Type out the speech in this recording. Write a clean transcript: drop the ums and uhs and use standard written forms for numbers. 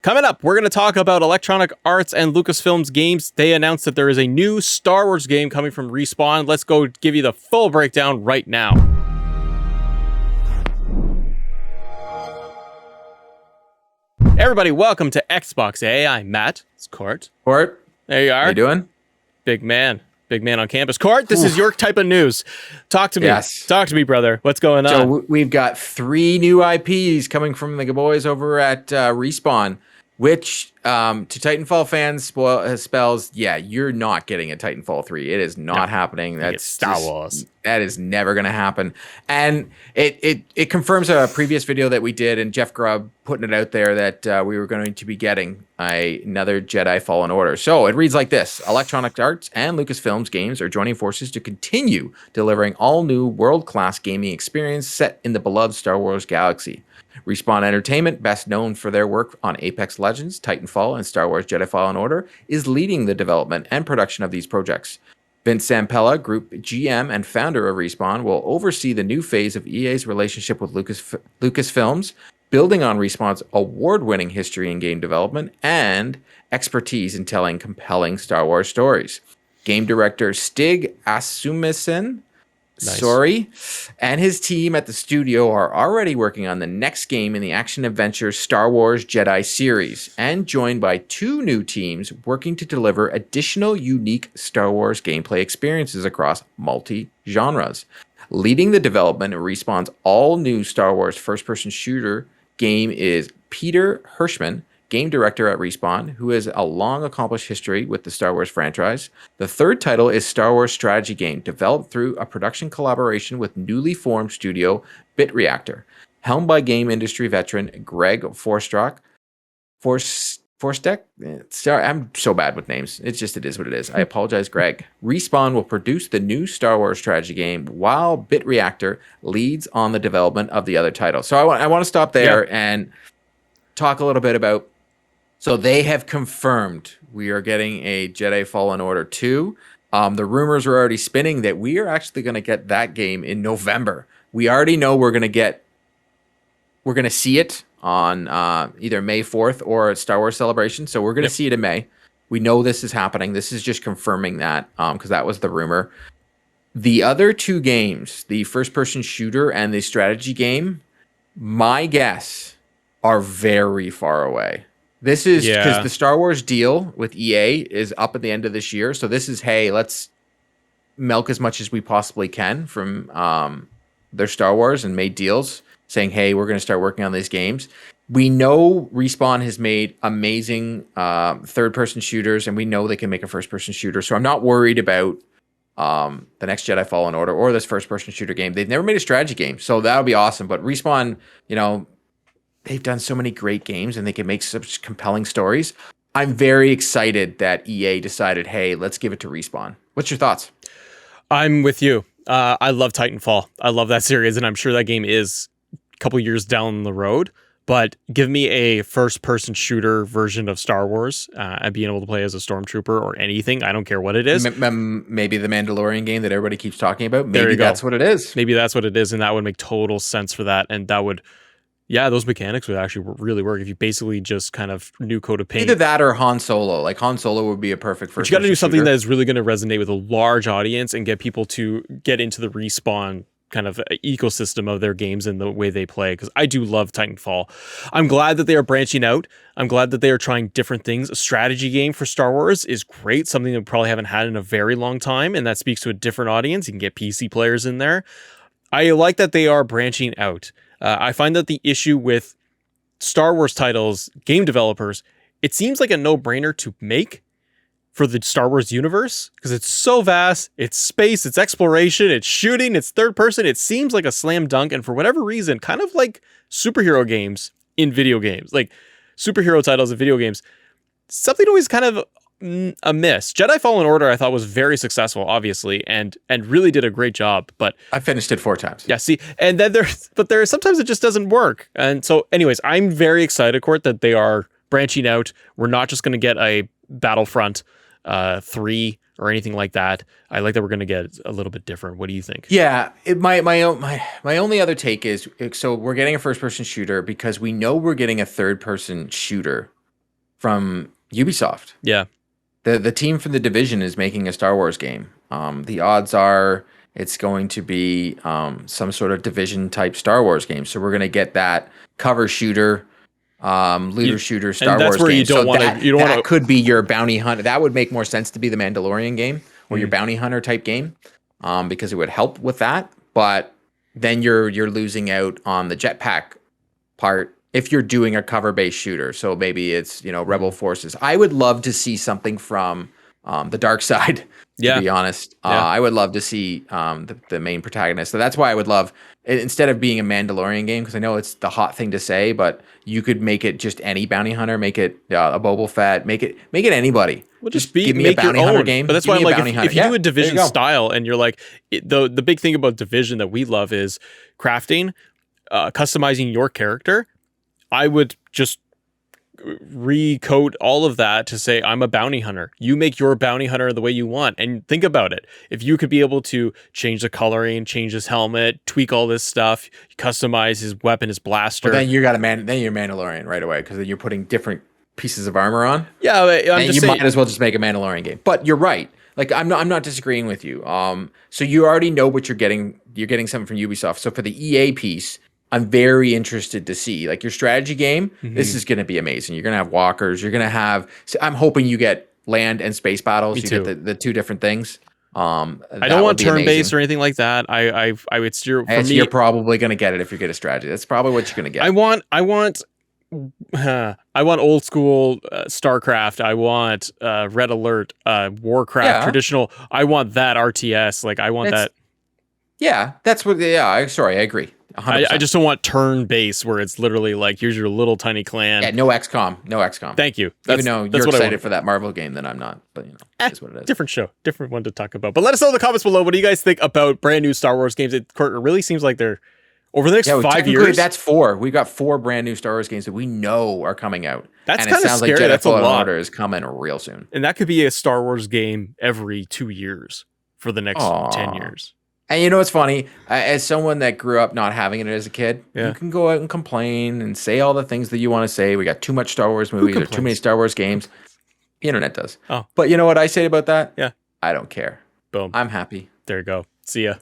Coming up, we're going to talk about Electronic Arts and Lucasfilm's games. They announced that there is a new Star Wars game coming from Respawn. Let's go give you the full breakdown right now. Everybody, welcome to Xbox A. I'm Matt. It's Court. Court, There you are. how you doing? Big man on campus. Court, this is your type of news. Talk to me. Yes. Talk to me, brother. What's going on? So we've got 3 new IPs coming from the boys over at Respawn, which to Titanfall fans spells, yeah, you're not getting a Titanfall 3. It is not happening. That's Star Wars. That is never going to happen. And it confirms a previous video that we did, and Jeff Grubb putting it out there that we were going to be getting another Jedi Fallen Order. So it reads like this. Electronic Arts and Lucasfilm's games are joining forces to continue delivering all new world-class gaming experience set in the beloved Star Wars galaxy. Respawn Entertainment, best known for their work on Apex Legends, Titanfall, and Star Wars Jedi Fallen Order, is leading the development and production of these projects. Vince Zampella, Group GM and founder of Respawn, will oversee the new phase of EA's relationship with Lucasfilms, building on Respawn's award-winning history in game development and expertise in telling compelling Star Wars stories. Game director Stig Asmussen, and his team at the studio are already working on the next game in the action-adventure Star Wars Jedi series, and joined by 2 new teams working to deliver additional unique Star Wars gameplay experiences across multi-genres. Leading the development of Respawn's all-new Star Wars first-person shooter game is Peter Hirschman, game director at Respawn, who has a long accomplished history with the Star Wars franchise. The third title is Star Wars strategy game, developed through a production collaboration with newly formed studio Bit Reactor, helmed by game industry veteran Greg Forstek. Sorry, I'm so bad with names. It is what it is. I apologize, Greg. Respawn will produce the new Star Wars strategy game while Bit Reactor leads on the development of the other title. So I want to stop there and talk a little bit about. So they have confirmed we are getting a Jedi Fallen Order 2. The rumors are already spinning that we are actually going to get that game in November. We already know we're going to see it on either May 4th or Star Wars Celebration. So we're going to see it in May. We know this is happening. This is just confirming that because that was the rumor. The other 2 games, the first-person shooter and the strategy game, my guess are very far away. This is because the Star Wars deal with EA is up at the end of this year. So this is, hey, let's milk as much as we possibly can from their Star Wars and made deals saying, hey, we're going to start working on these games. We know Respawn has made amazing third-person shooters, and we know they can make a first-person shooter. So I'm not worried about the next Jedi Fallen Order or this first-person shooter game. They've never made a strategy game, so that would be awesome. But Respawn, they've done so many great games and they can make such compelling stories. I'm very excited that EA decided, hey, let's give it to Respawn. What's your thoughts? I'm with you. I love Titanfall. I love that series, and I'm sure that game is a couple years down the road. But give me a first-person shooter version of Star Wars and being able to play as a stormtrooper or anything. I don't care what it is. Maybe the Mandalorian game that everybody keeps talking about. Maybe that's what it is. Maybe that's what it is, and that would make total sense for that. And that would... Yeah, those mechanics would actually really work if you basically just kind of new coat of paint. Either that or Han Solo. Like Han Solo would be a perfect first. But you got to do something that is really going to resonate with a large audience and get people to get into the Respawn kind of ecosystem of their games and the way they play. Because I do love Titanfall. I'm glad that they are branching out. I'm glad that they are trying different things. A strategy game for Star Wars is great. Something that we probably haven't had in a very long time. And that speaks to a different audience. You can get PC players in there. I like that they are branching out. I find that the issue with Star Wars titles, game developers, it seems like a no-brainer to make for the Star Wars universe because it's so vast, it's space, it's exploration, it's shooting, it's third person. It seems like a slam dunk, and for whatever reason, kind of like superhero games in video games, like superhero titles in video games, something always kind of a miss. Jedi Fallen Order I thought was very successful, obviously, and really did a great job. But I finished it 4 times. Yeah, see, and then there sometimes it just doesn't work. And so, anyways, I'm very excited, Court, that they are branching out. We're not just going to get a Battlefront 3 or anything like that. I like that we're going to get a little bit different. What do you think? Yeah, my only other take is, so we're getting a first person shooter because we know we're getting a third person shooter from Ubisoft. Yeah. The team from The Division is making a Star Wars game. The odds are it's going to be some sort of Division type Star Wars game. So we're going to get that cover shooter, looter shooter Star and that's Wars where game. you don't want to. You don't want to. Could be your bounty hunter. That would make more sense to be the Mandalorian game or your bounty hunter type game, because it would help with that. But then you're losing out on the jetpack part if you're doing a cover-based shooter. So maybe it's, Rebel Forces. I would love to see something from the dark side, to be honest. I would love to see the main protagonist. So that's why I would love, instead of being a Mandalorian game, because I know it's the hot thing to say, but you could make it just any bounty hunter, make it a Boba Fett, make it anybody. Well, just give me make a bounty your hunter own game. But that's Give why I'm me a like, bounty hunter. if you do a there Division you go. style, and you're like, the big thing about Division that we love is crafting, customizing your character. I would just recode all of that to say, I'm a bounty hunter. You make your bounty hunter the way you want. And think about it. If you could be able to change the coloring, change his helmet, tweak all this stuff, customize his weapon, his blaster. But then you got then you're Mandalorian right away, because then you're putting different pieces of armor on. Yeah, I'm and just you saying, might as well just make a Mandalorian game. But you're right. Like I'm not disagreeing with you. So you already know what you're getting. You're getting something from Ubisoft. So for the EA piece, I'm very interested to see, like, your strategy game. This is going to be amazing. You're going to have walkers. You're going to have. I'm hoping you get land and space battles. Me you too. get the two different things. I don't want turn-based or anything like that. I would steer for me. You're probably going to get it if you get a strategy. That's probably what you're going to get. I want old school StarCraft. I want Red Alert, Warcraft, traditional. I want that RTS. Like, I want that. Yeah, that's what. Yeah, sorry, I agree. I just don't want turn-based where it's literally like, here's your little tiny clan. Yeah, no XCOM. Thank you. Even though you're what excited for that Marvel game, then I'm not. But that's what it is. Different show, different one to talk about. But let us know in the comments below. What do you guys think about brand new Star Wars games? It really seems like they're over the next 5 years. That's 4. We got 4 brand new Star Wars games that we know are coming out. That's kind of scary. Like Jedi That's a Fallen lot. Order is coming real soon. And that could be a Star Wars game every 2 years for the next 10 years. And you know what's funny? As someone that grew up not having it as a kid, you can go out and complain and say all the things that you want to say. We got too much Star Wars movies or too many Star Wars games. The internet does. Oh. But you know what I say about that? Yeah. I don't care. Boom. I'm happy. There you go. See ya.